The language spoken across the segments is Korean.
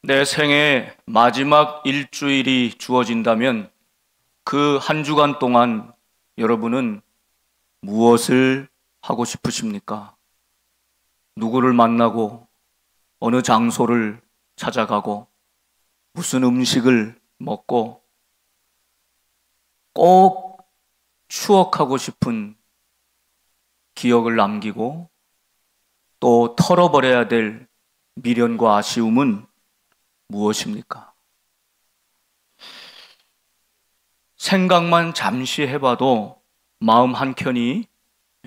내 생애 마지막 일주일이 주어진다면 그 한 주간 동안 여러분은 무엇을 하고 싶으십니까? 누구를 만나고 어느 장소를 찾아가고 무슨 음식을 먹고 꼭 추억하고 싶은 기억을 남기고 또 털어버려야 될 미련과 아쉬움은 무엇입니까? 생각만 잠시 해봐도 마음 한켠이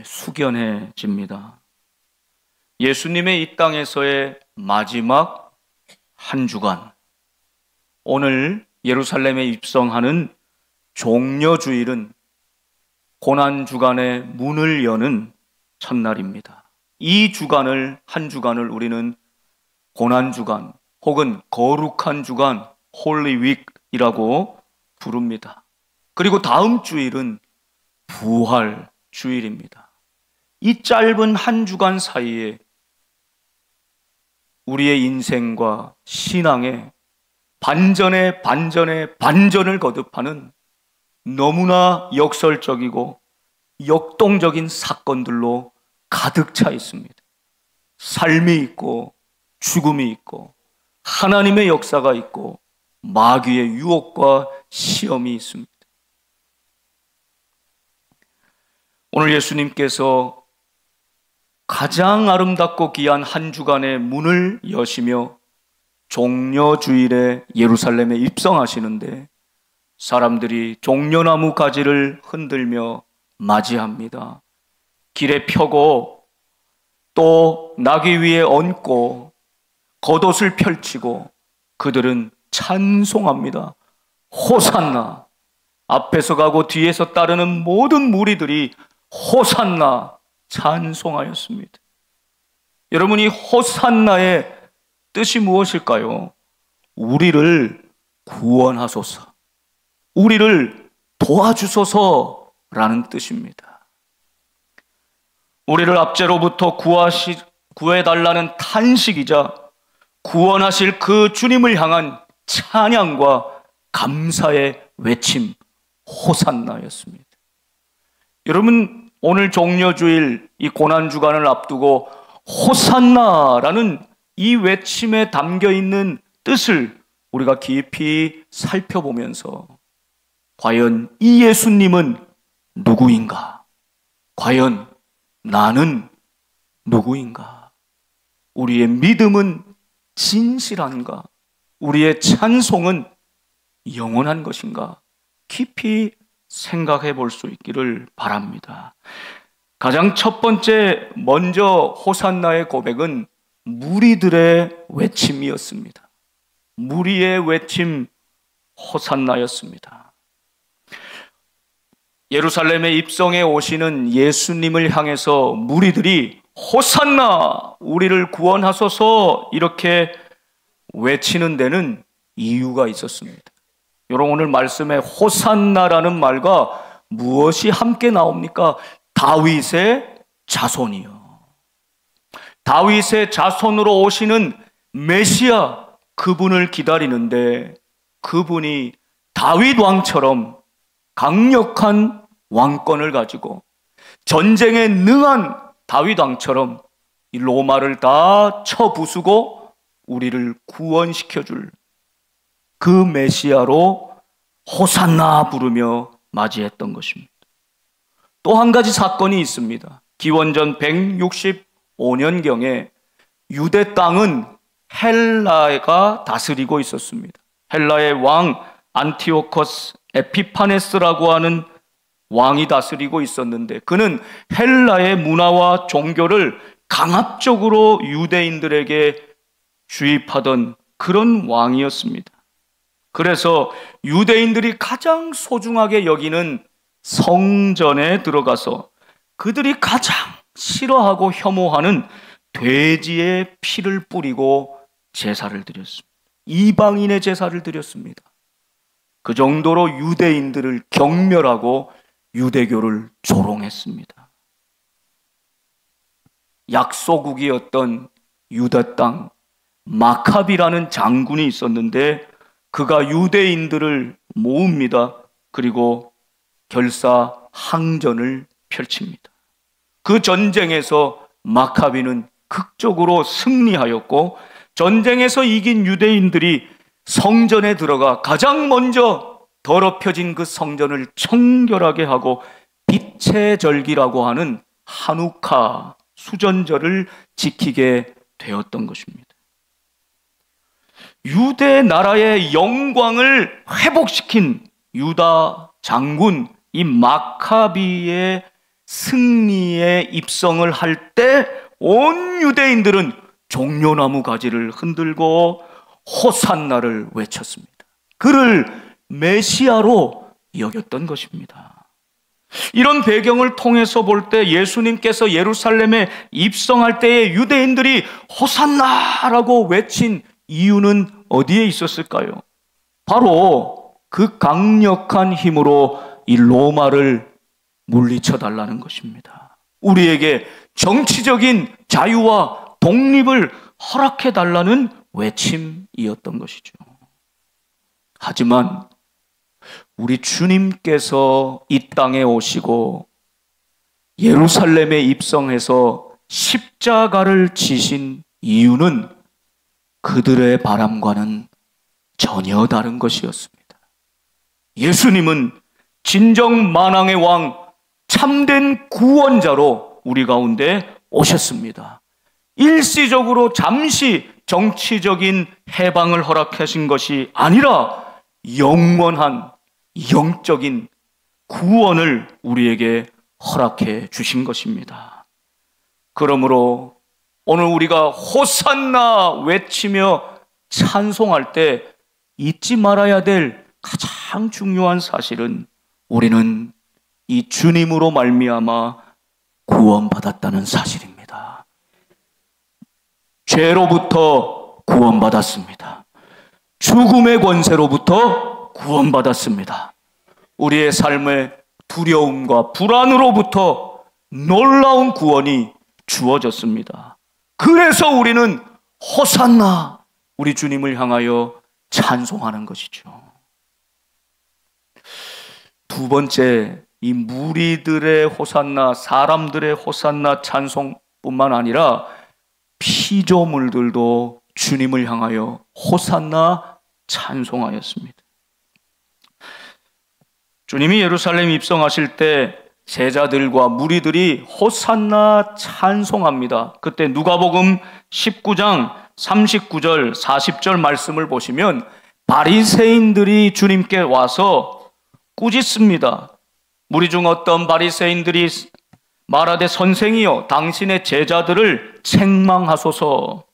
숙연해집니다. 예수님의 이 땅에서의 마지막 한 주간, 오늘 예루살렘에 입성하는 종려주일은 고난주간의 문을 여는 첫날입니다. 이 주간을, 한 주간을 우리는 고난주간 혹은 거룩한 주간, 홀리윅이라고 부릅니다. 그리고 다음 주일은 부활주일입니다. 이 짧은 한 주간 사이에 우리의 인생과 신앙에 반전에 반전을 거듭하는 너무나 역설적이고 역동적인 사건들로 가득 차 있습니다. 삶이 있고 죽음이 있고 하나님의 역사가 있고 마귀의 유혹과 시험이 있습니다. 오늘 예수님께서 가장 아름답고 귀한 한 주간의 문을 여시며 종려주일에 예루살렘에 입성하시는데 사람들이 종려나무 가지를 흔들며 맞이합니다. 길에 펴고 또 나귀 위에 얹고 겉옷을 펼치고 그들은 찬송합니다. 호산나! 앞에서 가고 뒤에서 따르는 모든 무리들이 호산나! 찬송하였습니다. 여러분, 이 호산나의 뜻이 무엇일까요? 우리를 구원하소서, 우리를 도와주소서라는 뜻입니다. 우리를 압제로부터 구해달라는 탄식이자 구원하실 그 주님을 향한 찬양과 감사의 외침, 호산나였습니다. 여러분, 오늘 종려주일 이 고난주간을 앞두고 호산나라는 이 외침에 담겨있는 뜻을 우리가 깊이 살펴보면서 과연 이 예수님은 누구인가? 과연 나는 누구인가? 우리의 믿음은 진실한가? 우리의 찬송은 영원한 것인가? 깊이 생각해 볼 수 있기를 바랍니다. 가장 첫 번째, 먼저 호산나의 고백은 무리들의 외침이었습니다. 무리의 외침, 호산나였습니다. 예루살렘에 입성해 오시는 예수님을 향해서 무리들이 호산나! 우리를 구원하소서! 이렇게 외치는 데는 이유가 있었습니다. 여러분, 오늘 말씀에 호산나라는 말과 무엇이 함께 나옵니까? 다윗의 자손이요. 다윗의 자손으로 오시는 메시아, 그분을 기다리는데 그분이 다윗 왕처럼 강력한 왕권을 가지고 전쟁에 능한 다윗 왕처럼 이 로마를 다 쳐부수고 우리를 구원시켜줄 그 메시아로 호산나 부르며 맞이했던 것입니다. 또 한 가지 사건이 있습니다. 기원전 165년경에 유대 땅은 헬라가 다스리고 있었습니다. 헬라의 왕 안티오코스 에피파네스라고 하는 왕이 다스리고 있었는데 그는 헬라의 문화와 종교를 강압적으로 유대인들에게 주입하던 그런 왕이었습니다. 그래서 유대인들이 가장 소중하게 여기는 성전에 들어가서 그들이 가장 싫어하고 혐오하는 돼지의 피를 뿌리고 제사를 드렸습니다. 이방인의 제사를 드렸습니다. 그 정도로 유대인들을 경멸하고 유대교를 조롱했습니다. 약소국이었던 유다 땅, 마카비라는 장군이 있었는데 그가 유대인들을 모읍니다. 그리고 결사 항전을 펼칩니다. 그 전쟁에서 마카비는 극적으로 승리하였고, 전쟁에서 이긴 유대인들이 성전에 들어가 가장 먼저 더럽혀진 그 성전을 청결하게 하고 빛의 절기라고 하는 하누카 수전절을 지키게 되었던 것입니다. 유대 나라의 영광을 회복시킨 유다 장군 이 마카비의 승리에 입성을 할 때 온 유대인들은 종려나무 가지를 흔들고 호산나를 외쳤습니다. 그를 메시아로 여겼던 것입니다. 이런 배경을 통해서 볼 때 예수님께서 예루살렘에 입성할 때에 유대인들이 호산나라고 외친 이유는 어디에 있었을까요? 바로 그 강력한 힘으로 이 로마를 물리쳐 달라는 것입니다. 우리에게 정치적인 자유와 독립을 허락해 달라는 외침이었던 것이죠. 하지만 우리 주님께서 이 땅에 오시고 예루살렘에 입성해서 십자가를 지신 이유는 그들의 바람과는 전혀 다른 것이었습니다. 예수님은 진정 만왕의 왕, 참된 구원자로 우리 가운데 오셨습니다. 일시적으로 잠시 정치적인 해방을 허락하신 것이 아니라 영원한 영적인 구원을 우리에게 허락해 주신 것입니다. 그러므로 오늘 우리가 호산나 외치며 찬송할 때 잊지 말아야 될 가장 중요한 사실은 우리는 이 주님으로 말미암아 구원받았다는 사실입니다. 죄로부터 구원받았습니다. 죽음의 권세로부터 구원받았습니다. 우리의 삶의 두려움과 불안으로부터 놀라운 구원이 주어졌습니다. 그래서 우리는 호산나, 우리 주님을 향하여 찬송하는 것이죠. 두 번째, 이 무리들의 호산나, 사람들의 호산나 찬송뿐만 아니라 피조물들도 주님을 향하여 호산나 찬송하였습니다. 주님이 예루살렘 입성하실 때 제자들과 무리들이 호산나 찬송합니다. 그때 누가복음 19장 39절 40절 말씀을 보시면 바리새인들이 주님께 와서 꾸짖습니다. 무리 중 어떤 바리새인들이 말하되 선생이여 당신의 제자들을 책망하소서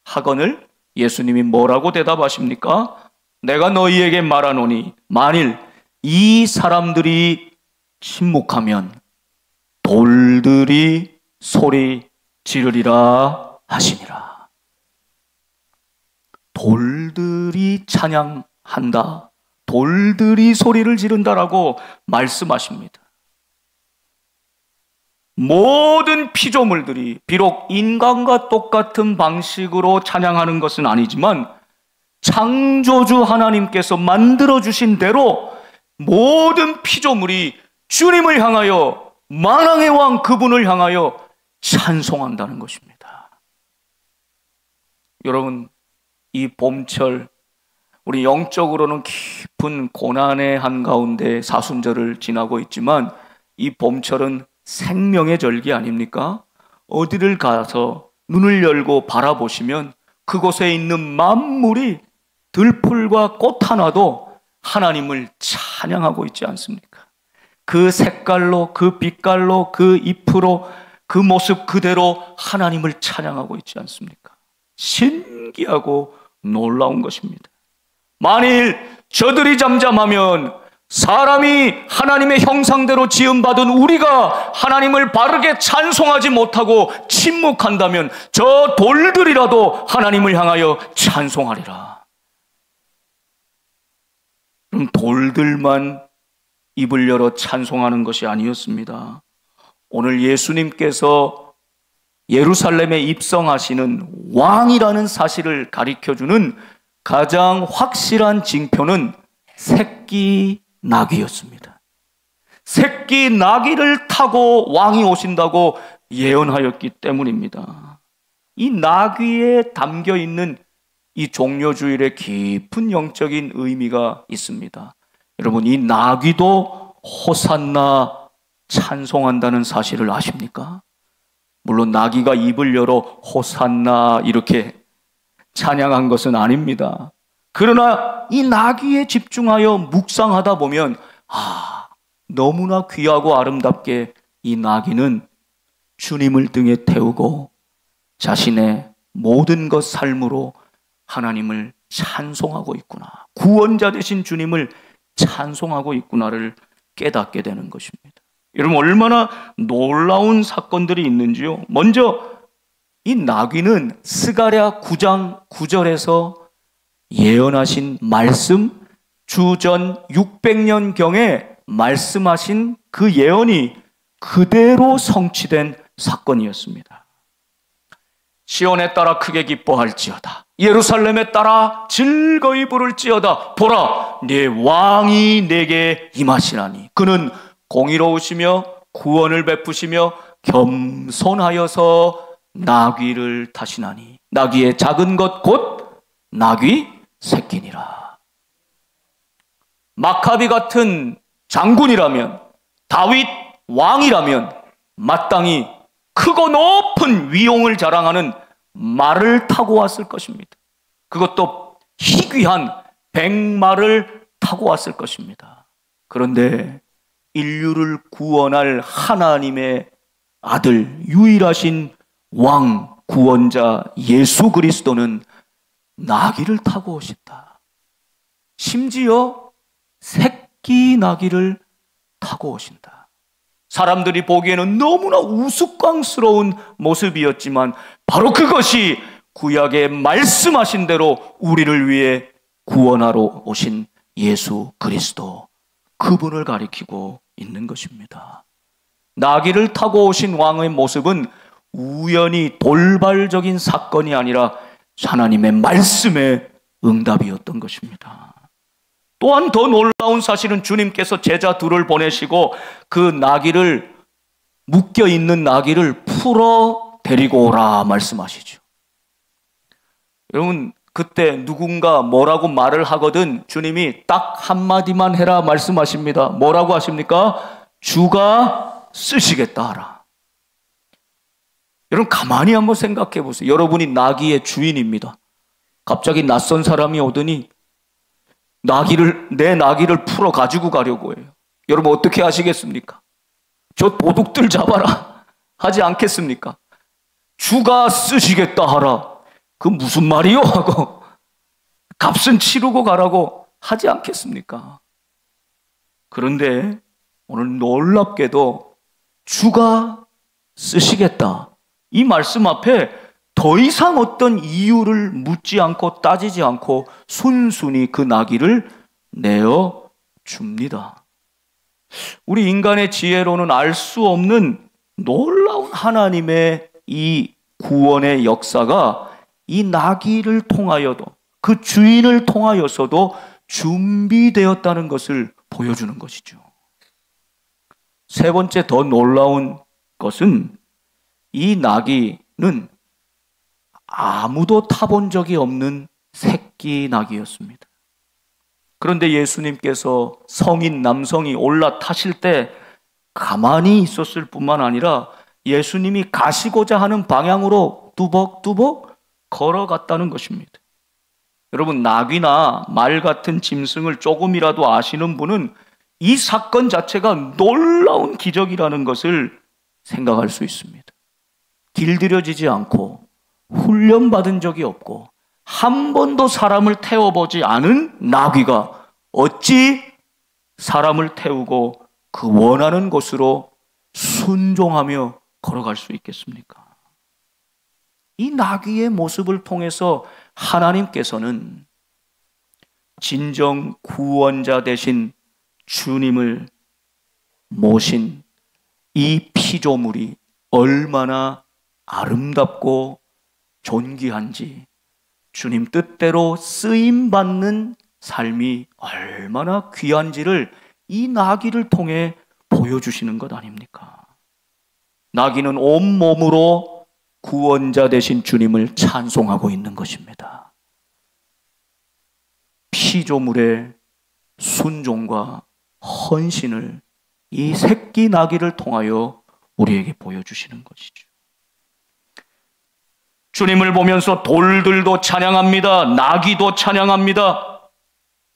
하거늘 예수님이 뭐라고 대답하십니까? 내가 너희에게 말하노니 만일 이 사람들이 침묵하면 돌들이 소리 지르리라 하시니라. 돌들이 찬양한다, 돌들이 소리를 지른다라고 말씀하십니다. 모든 피조물들이 비록 인간과 똑같은 방식으로 찬양하는 것은 아니지만 창조주 하나님께서 만들어주신 대로 모든 피조물이 주님을 향하여, 만왕의 왕 그분을 향하여 찬송한다는 것입니다. 여러분, 이 봄철 우리 영적으로는 깊은 고난의 한가운데 사순절을 지나고 있지만 이 봄철은 생명의 절기 아닙니까? 어디를 가서 눈을 열고 바라보시면 그곳에 있는 만물이 들풀과 꽃 하나도 하나님을 찬양하고 있지 않습니까? 그 색깔로, 그 빛깔로, 그 잎으로, 그 모습 그대로 하나님을 찬양하고 있지 않습니까? 신기하고 놀라운 것입니다. 만일 저들이 잠잠하면 사람이 하나님의 형상대로 지음받은 우리가 하나님을 바르게 찬송하지 못하고 침묵한다면 저 돌들이라도 하나님을 향하여 찬송하리라. 그럼 돌들만 입을 열어 찬송하는 것이 아니었습니다. 오늘 예수님께서 예루살렘에 입성하시는 왕이라는 사실을 가리켜주는 가장 확실한 징표는 새끼 나귀였습니다. 새끼 나귀를 타고 왕이 오신다고 예언하였기 때문입니다. 이 나귀에 담겨 있는 이 종려주일의 깊은 영적인 의미가 있습니다. 여러분, 이 나귀도 호산나 찬송한다는 사실을 아십니까? 물론 나귀가 입을 열어 호산나 이렇게 찬양한 것은 아닙니다. 그러나 이 나귀에 집중하여 묵상하다 보면 너무나 귀하고 아름답게 이 나귀는 주님을 등에 태우고 자신의 모든 것 삶으로 하나님을 찬송하고 있구나, 구원자 되신 주님을 찬송하고 있구나를 깨닫게 되는 것입니다. 여러분, 얼마나 놀라운 사건들이 있는지요. 먼저 이 나귀는 스가랴 9장 9절에서 예언하신 말씀, 주전 600년경에 말씀하신 그 예언이 그대로 성취된 사건이었습니다. 시온에 따라 크게 기뻐할지어다, 예루살렘에 따라 즐거이 부를지어다. 보라, 네 왕이 내게 임하시나니 그는 공의로우시며 구원을 베푸시며 겸손하여서 나귀를 타시나니 나귀의 작은 것 곧 나귀 새끼니라. 마카비 같은 장군이라면, 다윗 왕이라면 마땅히 크고 높은 위용을 자랑하는 말을 타고 왔을 것입니다. 그것도 희귀한 백마를 타고 왔을 것입니다. 그런데 인류를 구원할 하나님의 아들, 유일하신 왕, 구원자 예수 그리스도는 나귀를 타고 오신다. 심지어 새끼 나귀를 타고 오신다. 사람들이 보기에는 너무나 우스꽝스러운 모습이었지만 바로 그것이 구약에 말씀하신 대로 우리를 위해 구원하러 오신 예수 그리스도, 그분을 가리키고 있는 것입니다. 나귀를 타고 오신 왕의 모습은 우연히 돌발적인 사건이 아니라 하나님의 말씀의 응답이었던 것입니다. 또한 더 놀라운 사실은 주님께서 제자 둘을 보내시고 그 나귀를, 묶여 있는 나귀를 풀어 데리고 오라 말씀하시죠. 여러분, 그때 누군가 뭐라고 말을 하거든 주님이 딱 한마디만 해라 말씀하십니다. 뭐라고 하십니까? 주가 쓰시겠다 하라. 여러분, 가만히 한번 생각해 보세요. 여러분이 나귀의 주인입니다. 갑자기 낯선 사람이 오더니 내 나귀를 풀어 가지고 가려고 해요. 여러분, 어떻게 하시겠습니까? 저 도둑들 잡아라 하지 않겠습니까? 주가 쓰시겠다 하라. 그 무슨 말이요? 하고 값은 치르고 가라고 하지 않겠습니까? 그런데 오늘 놀랍게도 주가 쓰시겠다, 이 말씀 앞에 더 이상 어떤 이유를 묻지 않고 따지지 않고 순순히 그 나귀를 내어 줍니다. 우리 인간의 지혜로는 알 수 없는 놀라운 하나님의 이 구원의 역사가 이 나귀를 통하여도, 그 주인을 통하여서도 준비되었다는 것을 보여주는 것이죠. 세 번째 더 놀라운 것은 이 나귀는 아무도 타본 적이 없는 새끼 나귀였습니다. 그런데 예수님께서 성인 남성이 올라타실 때 가만히 있었을 뿐만 아니라 예수님이 가시고자 하는 방향으로 뚜벅뚜벅 걸어갔다는 것입니다. 여러분, 나귀나 말 같은 짐승을 조금이라도 아시는 분은 이 사건 자체가 놀라운 기적이라는 것을 생각할 수 있습니다. 길들여지지 않고 훈련받은 적이 없고 한 번도 사람을 태워보지 않은 나귀가 어찌 사람을 태우고 그 원하는 곳으로 순종하며 걸어갈 수 있겠습니까? 이 나귀의 모습을 통해서 하나님께서는 진정 구원자 되신 주님을 모신 이 피조물이 얼마나 아름답고 존귀한지, 주님 뜻대로 쓰임받는 삶이 얼마나 귀한지를 이 나귀를 통해 보여주시는 것 아닙니까? 나귀는 온몸으로 구원자 되신 주님을 찬송하고 있는 것입니다. 피조물의 순종과 헌신을 이 새끼 나귀를 통하여 우리에게 보여주시는 것이죠. 주님을 보면서 돌들도 찬양합니다. 나귀도 찬양합니다.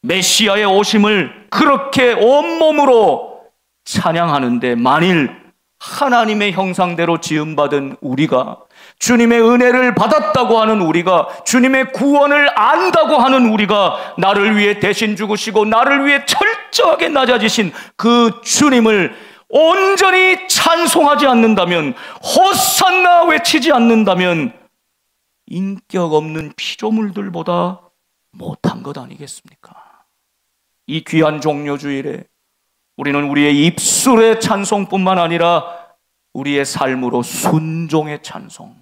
메시아의 오심을 그렇게 온몸으로 찬양하는데, 만일 하나님의 형상대로 지음받은 우리가, 주님의 은혜를 받았다고 하는 우리가, 주님의 구원을 안다고 하는 우리가 나를 위해 대신 죽으시고 나를 위해 철저하게 낮아지신 그 주님을 온전히 찬송하지 않는다면, 호산나 외치지 않는다면 인격 없는 피조물들보다 못한 것 아니겠습니까? 이 귀한 종료주일에 우리는 우리의 입술의 찬송뿐만 아니라 우리의 삶으로 순종의 찬송,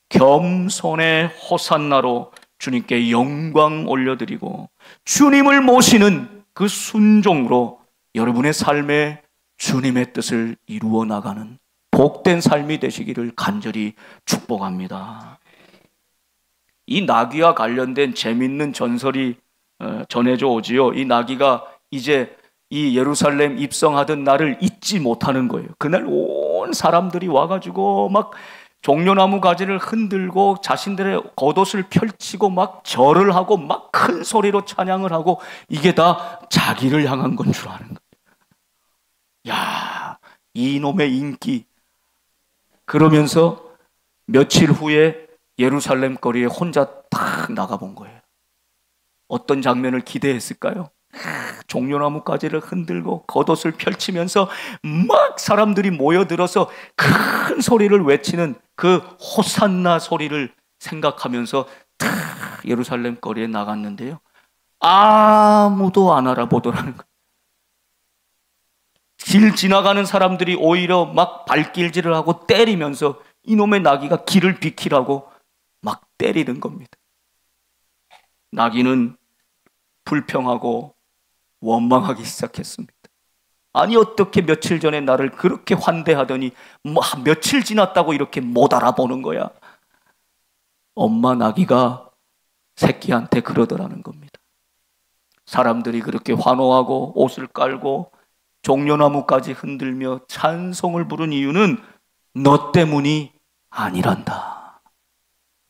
겸손의 호산나로 주님께 영광 올려드리고, 주님을 모시는 그 순종으로 여러분의 삶에 주님의 뜻을 이루어 나가는 복된 삶이 되시기를 간절히 축복합니다. 이 나귀와 관련된 재밌는 전설이 전해져 오지요. 이 나귀가 이제 이 예루살렘 입성하던 날을 잊지 못하는 거예요. 그날 온 사람들이 와가지고 막 종려나무 가지를 흔들고 자신들의 겉옷을 펼치고 막 절을 하고 막 큰 소리로 찬양을 하고, 이게 다 자기를 향한 건 줄 아는 거예요. 야, 이놈의 인기. 그러면서 며칠 후에 예루살렘 거리에 혼자 딱 나가본 거예요. 어떤 장면을 기대했을까요? 종려나무 가지를 흔들고 겉옷을 펼치면서 막 사람들이 모여들어서 큰 소리를 외치는 그 호산나 소리를 생각하면서 탁 예루살렘 거리에 나갔는데요, 아무도 안 알아보더라는 거예요. 길 지나가는 사람들이 오히려 막 발길질을 하고 때리면서 이놈의 나귀가 길을 비키라고 막 때리는 겁니다. 나귀는 불평하고 원망하기 시작했습니다. 아니, 어떻게 며칠 전에 나를 그렇게 환대하더니 며칠 지났다고 이렇게 못 알아보는 거야. 엄마 나귀가 새끼한테 그러더라는 겁니다. 사람들이 그렇게 환호하고 옷을 깔고 종려나무까지 흔들며 찬송을 부른 이유는 너 때문이 아니란다.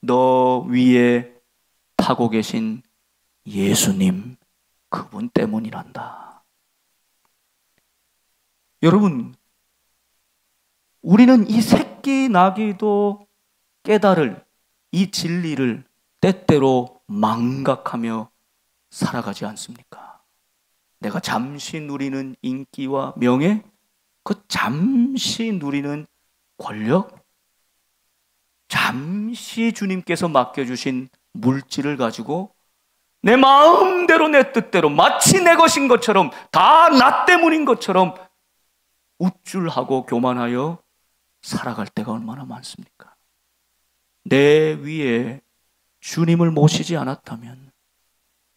너 위에 타고 계신 예수님, 그분 때문이란다. 여러분, 우리는 이 새끼 나귀도 깨달을 이 진리를 때때로 망각하며 살아가지 않습니까? 내가 잠시 누리는 인기와 명예, 그 잠시 누리는 권력, 잠시 주님께서 맡겨주신 물질을 가지고 내 마음대로 내 뜻대로 마치 내 것인 것처럼, 다 나 때문인 것처럼 우쭐하고 교만하여 살아갈 때가 얼마나 많습니까? 내 위에 주님을 모시지 않았다면,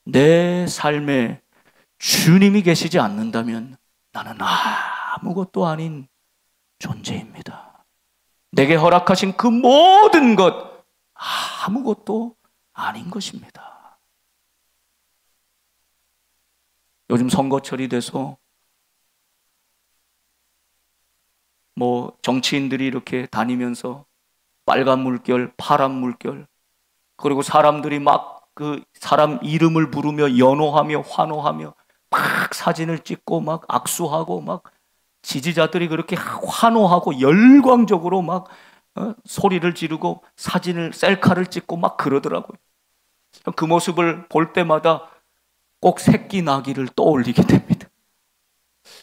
내 삶에 주님이 계시지 않는다면 나는 아무것도 아닌 존재입니다. 내게 허락하신 그 모든 것 아무것도 아닌 것입니다. 요즘 선거철이 돼서 정치인들이 이렇게 다니면서 빨간 물결, 파란 물결, 그리고 사람들이 막 그 사람 이름을 부르며 연호하며 환호하며 막 사진을 찍고 막 악수하고, 막 지지자들이 그렇게 환호하고 열광적으로 막 소리를 지르고 사진을, 셀카를 찍고 막 그러더라고요. 그 모습을 볼 때마다 꼭 새끼 나귀를 떠올리게 됩니다.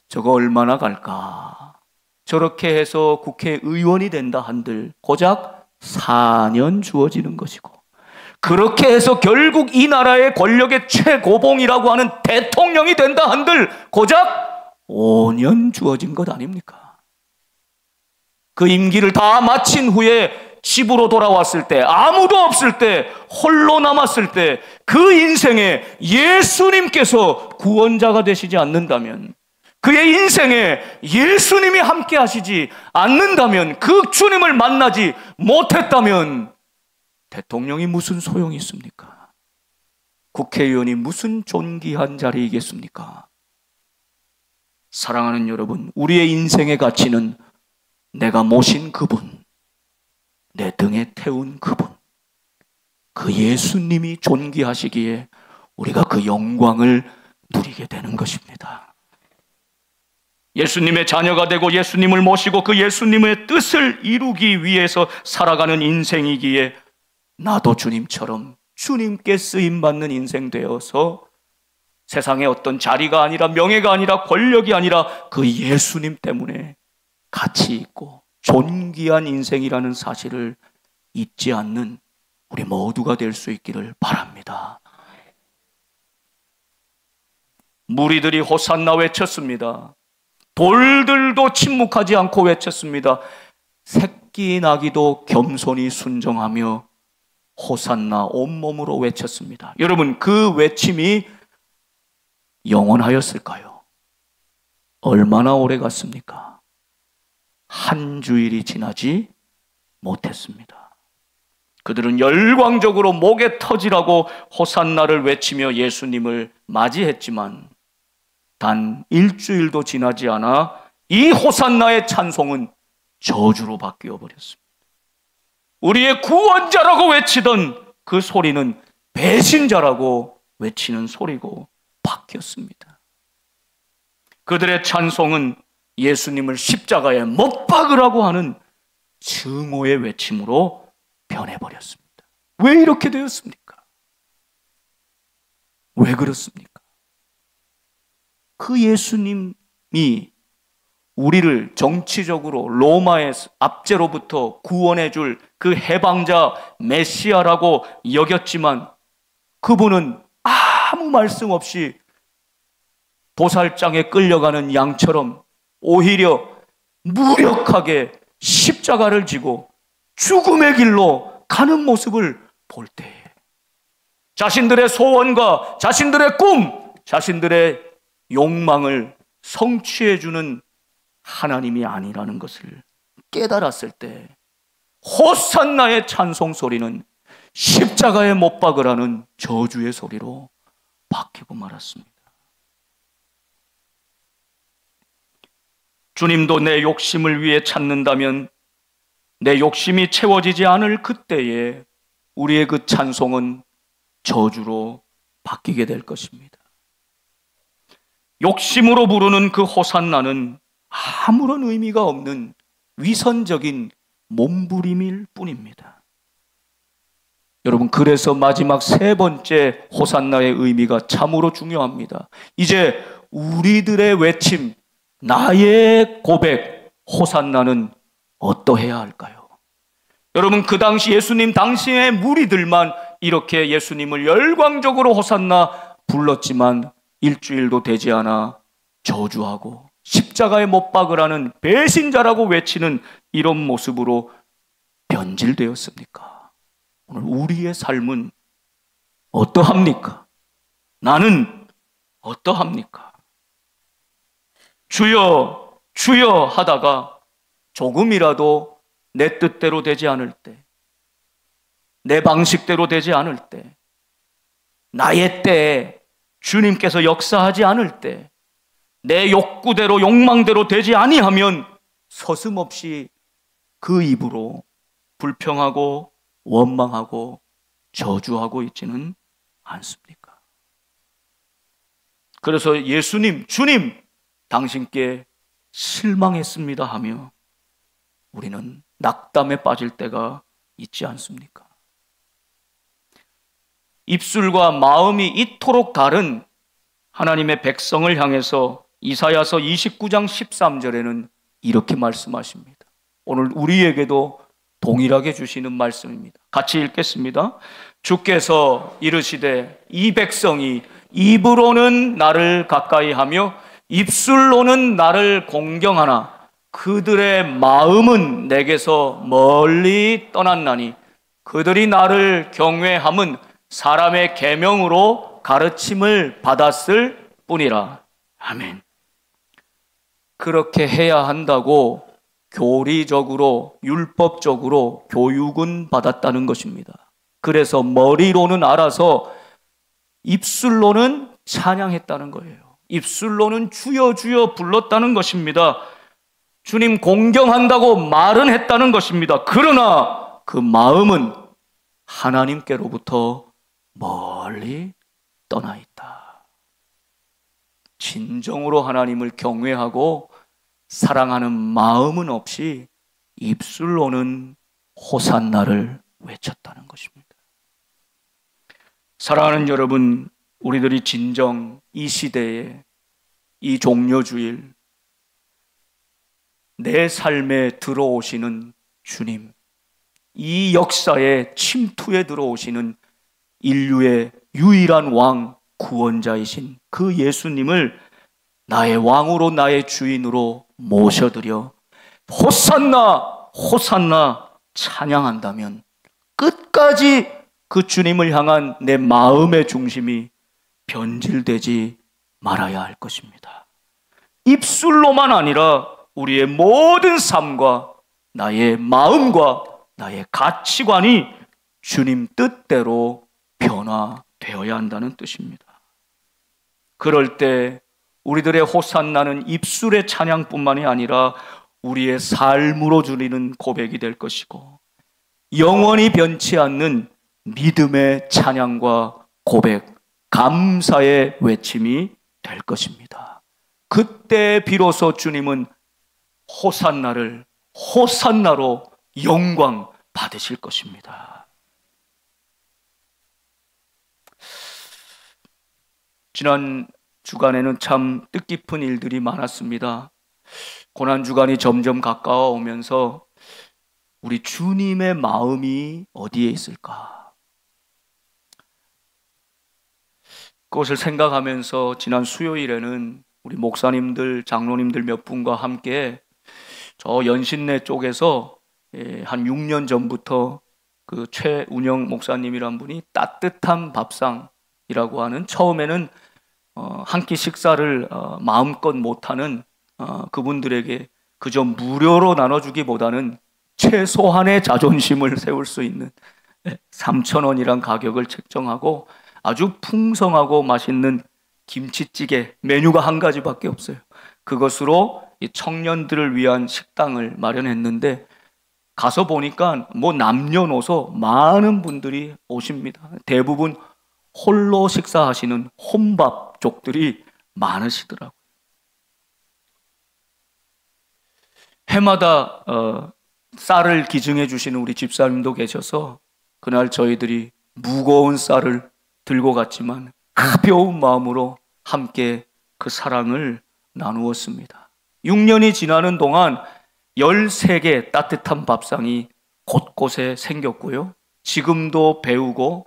저거 얼마나 갈까? 저렇게 해서 국회의원이 된다 한들 고작 4년 주어지는 것이고, 그렇게 해서 결국 이 나라의 권력의 최고봉이라고 하는 대통령이 된다 한들 고작 5년 주어진 것 아닙니까? 그 임기를 다 마친 후에 집으로 돌아왔을 때, 아무도 없을 때, 홀로 남았을 때, 그 인생에 예수님께서 구원자가 되시지 않는다면, 그의 인생에 예수님이 함께 하시지 않는다면, 그 주님을 만나지 못했다면 대통령이 무슨 소용이 있습니까? 국회의원이 무슨 존귀한 자리이겠습니까? 사랑하는 여러분, 우리의 인생의 가치는 내가 모신 그분, 내 등에 태운 그분, 그 예수님이 존귀하시기에 우리가 그 영광을 누리게 되는 것입니다. 예수님의 자녀가 되고 예수님을 모시고 그 예수님의 뜻을 이루기 위해서 살아가는 인생이기에 나도 주님처럼 주님께 쓰임받는 인생 되어서 세상의 어떤 자리가 아니라, 명예가 아니라, 권력이 아니라 그 예수님 때문에 가치 있고 존귀한 인생이라는 사실을 잊지 않는 우리 모두가 될 수 있기를 바랍니다. 무리들이 호산나 외쳤습니다. 돌들도 침묵하지 않고 외쳤습니다. 새끼 나귀도 겸손히 순종하며 호산나 온몸으로 외쳤습니다. 여러분, 그 외침이 영원하였을까요? 얼마나 오래 갔습니까? 한 주일이 지나지 못했습니다. 그들은 열광적으로 목에 터지라고 호산나를 외치며 예수님을 맞이했지만 단 일주일도 지나지 않아 이 호산나의 찬송은 저주로 바뀌어 버렸습니다. 우리의 구원자라고 외치던 그 소리는 배신자라고 외치는 소리고 바뀌었습니다. 그들의 찬송은 예수님을 십자가에 못 박으라고 하는 증오의 외침으로 변해버렸습니다. 왜 이렇게 되었습니까? 왜 그렇습니까? 그 예수님이 우리를 정치적으로 로마의 압제로부터 구원해 줄 그 해방자 메시아라고 여겼지만 그분은 아무 말씀 없이 도살장에 끌려가는 양처럼 오히려 무력하게 십자가를 지고 죽음의 길로 가는 모습을 볼 때에 자신들의 소원과 자신들의 꿈, 자신들의 욕망을 성취해주는 하나님이 아니라는 것을 깨달았을 때 호산나의 찬송 소리는 십자가에 못 박으라는 저주의 소리로 바뀌고 말았습니다. 주님도 내 욕심을 위해 찾는다면 내 욕심이 채워지지 않을 그때에 우리의 그 찬송은 저주로 바뀌게 될 것입니다. 욕심으로 부르는 그 호산나는 아무런 의미가 없는 위선적인 몸부림일 뿐입니다. 여러분, 그래서 마지막 세 번째 호산나의 의미가 참으로 중요합니다. 이제 우리들의 외침, 나의 고백, 호산나는 어떠해야 할까요? 여러분, 그 당시 예수님 당시의 무리들만 이렇게 예수님을 열광적으로 호산나 불렀지만 일주일도 되지 않아 저주하고 십자가에 못 박으라는 배신자라고 외치는 이런 모습으로 변질되었습니까? 오늘 우리의 삶은 어떠합니까? 나는 어떠합니까? 주여, 주여 하다가 조금이라도 내 뜻대로 되지 않을 때, 내 방식대로 되지 않을 때, 나의 때에 주님께서 역사하지 않을 때, 내 욕구대로 욕망대로 되지 아니하면 서슴없이 그 입으로 불평하고 원망하고 저주하고 있지는 않습니까? 그래서 예수님, 주님, 당신께 실망했습니다 하며 우리는 낙담에 빠질 때가 있지 않습니까? 입술과 마음이 이토록 다른 하나님의 백성을 향해서 이사야서 29장 13절에는 이렇게 말씀하십니다. 오늘 우리에게도 동일하게 주시는 말씀입니다. 같이 읽겠습니다. 주께서 이르시되 이 백성이 입으로는 나를 가까이 하며 입술로는 나를 공경하나 그들의 마음은 내게서 멀리 떠났나니 그들이 나를 경외함은 사람의 계명으로 가르침을 받았을 뿐이라. 아멘. 그렇게 해야 한다고 교리적으로 율법적으로 교육은 받았다는 것입니다. 그래서 머리로는 알아서 입술로는 찬양했다는 거예요. 입술로는 주여 주여 불렀다는 것입니다. 주님 공경한다고 말은 했다는 것입니다. 그러나 그 마음은 하나님께로부터 멀리 떠나 있다. 진정으로 하나님을 경외하고 사랑하는 마음은 없이 입술로는 호산나를 외쳤다는 것입니다. 사랑하는 여러분, 우리들이 진정 이 시대에 이 종려주일 내 삶에 들어오시는 주님, 이 역사의 침투에 들어오시는 인류의 유일한 왕 구원자이신 그 예수님을 나의 왕으로 나의 주인으로 모셔드려 호산나 호산나 찬양한다면 끝까지 그 주님을 향한 내 마음의 중심이 변질되지 말아야 할 것입니다. 입술로만 아니라 우리의 모든 삶과 나의 마음과 나의 가치관이 주님 뜻대로 변화되어야 한다는 뜻입니다. 그럴 때 우리들의 호산나는 입술의 찬양뿐만이 아니라 우리의 삶으로 드리는 고백이 될 것이고 영원히 변치 않는 믿음의 찬양과 고백, 감사의 외침이 될 것입니다. 그때 비로소 주님은 호산나를 호산나로 영광 받으실 것입니다. 지난 주간에는 참 뜻깊은 일들이 많았습니다. 고난주간이 점점 가까워 오면서 우리 주님의 마음이 어디에 있을까? 그것을 생각하면서 지난 수요일에는 우리 목사님들, 장로님들 몇 분과 함께 저 연신내 쪽에서 한 6년 전부터 그 최운영 목사님이란 분이 따뜻한 밥상이라고 하는, 처음에는 한 끼 식사를 마음껏 못하는 그분들에게 그저 무료로 나눠주기보다는 최소한의 자존심을 세울 수 있는 3,000원이란 가격을 책정하고 아주 풍성하고 맛있는 김치찌개, 메뉴가 한 가지밖에 없어요. 그것으로 이 청년들을 위한 식당을 마련했는데 가서 보니까 뭐 남녀노소 많은 분들이 오십니다. 대부분 홀로 식사하시는 혼밥족들이 많으시더라고요. 해마다 쌀을 기증해 주시는 우리 집사님도 계셔서 그날 저희들이 무거운 쌀을 들고 갔지만 가벼운 마음으로 함께 그 사랑을 나누었습니다. 6년이 지나는 동안 13개 따뜻한 밥상이 곳곳에 생겼고요. 지금도 배우고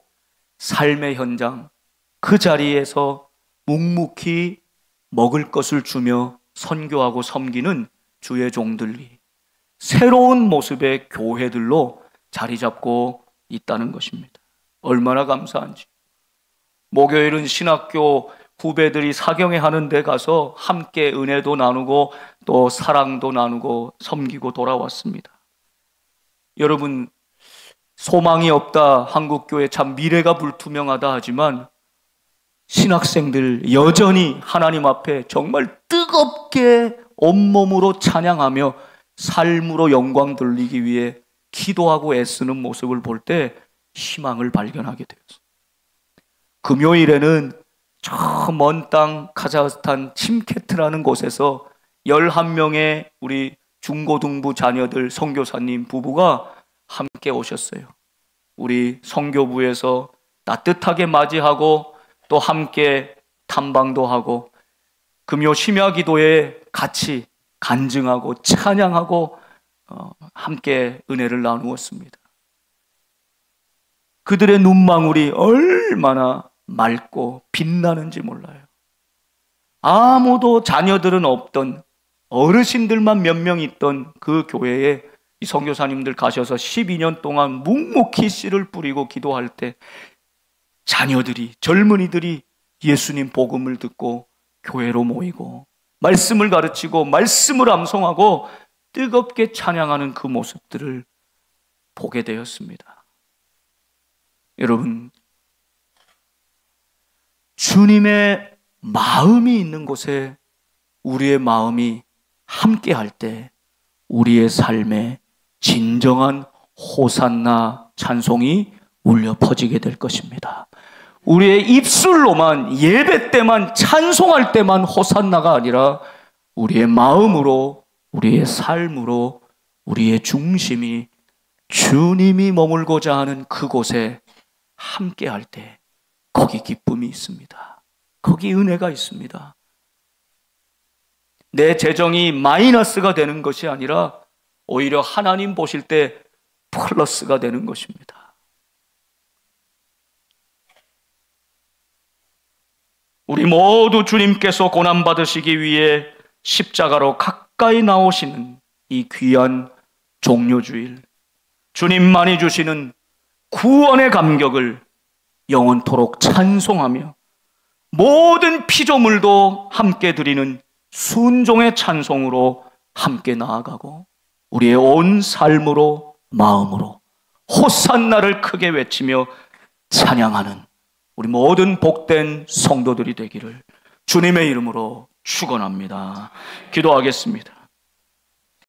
삶의 현장 그 자리에서 묵묵히 먹을 것을 주며 선교하고 섬기는 주의 종들이 새로운 모습의 교회들로 자리 잡고 있다는 것입니다. 얼마나 감사한지. 목요일은 신학교 후배들이 사경회 하는 데 가서 함께 은혜도 나누고 또 사랑도 나누고 섬기고 돌아왔습니다. 여러분, 소망이 없다, 한국교회 참 미래가 불투명하다 하지만 신학생들 여전히 하나님 앞에 정말 뜨겁게 온몸으로 찬양하며 삶으로 영광 돌리기 위해 기도하고 애쓰는 모습을 볼 때 희망을 발견하게 되었습니다. 금요일에는 저 먼 땅 카자흐스탄 침케트라는 곳에서 11명의 우리 중고등부 자녀들 선교사님 부부가 함께 오셨어요. 우리 선교부에서 따뜻하게 맞이하고 또 함께 탐방도 하고 금요 심야 기도에 같이 간증하고 찬양하고 함께 은혜를 나누었습니다. 그들의 눈망울이 얼마나 맑고 빛나는지 몰라요. 아무도 자녀들은 없던 어르신들만 몇 명 있던 그 교회에 이 선교사님들 가셔서 12년 동안 묵묵히 씨를 뿌리고 기도할 때 자녀들이, 젊은이들이 예수님 복음을 듣고 교회로 모이고 말씀을 가르치고 말씀을 암송하고 뜨겁게 찬양하는 그 모습들을 보게 되었습니다. 여러분, 주님의 마음이 있는 곳에 우리의 마음이 함께 할 때 우리의 삶에 진정한 호산나 찬송이 울려 퍼지게 될 것입니다. 우리의 입술로만, 예배 때만, 찬송할 때만 호산나가 아니라 우리의 마음으로, 우리의 삶으로, 우리의 중심이 주님이 머물고자 하는 그곳에 함께 할 때 거기 기쁨이 있습니다. 거기 은혜가 있습니다. 내 재정이 마이너스가 되는 것이 아니라 오히려 하나님 보실 때 플러스가 되는 것입니다. 우리 모두 주님께서 고난받으시기 위해 십자가로 가까이 나오시는 이 귀한 종료주일, 주님만이 주시는 구원의 감격을 영원토록 찬송하며 모든 피조물도 함께 드리는 순종의 찬송으로 함께 나아가고 우리의 온 삶으로, 마음으로 호산나를 크게 외치며 찬양하는 우리 모든 복된 성도들이 되기를 주님의 이름으로 축원합니다. 기도하겠습니다.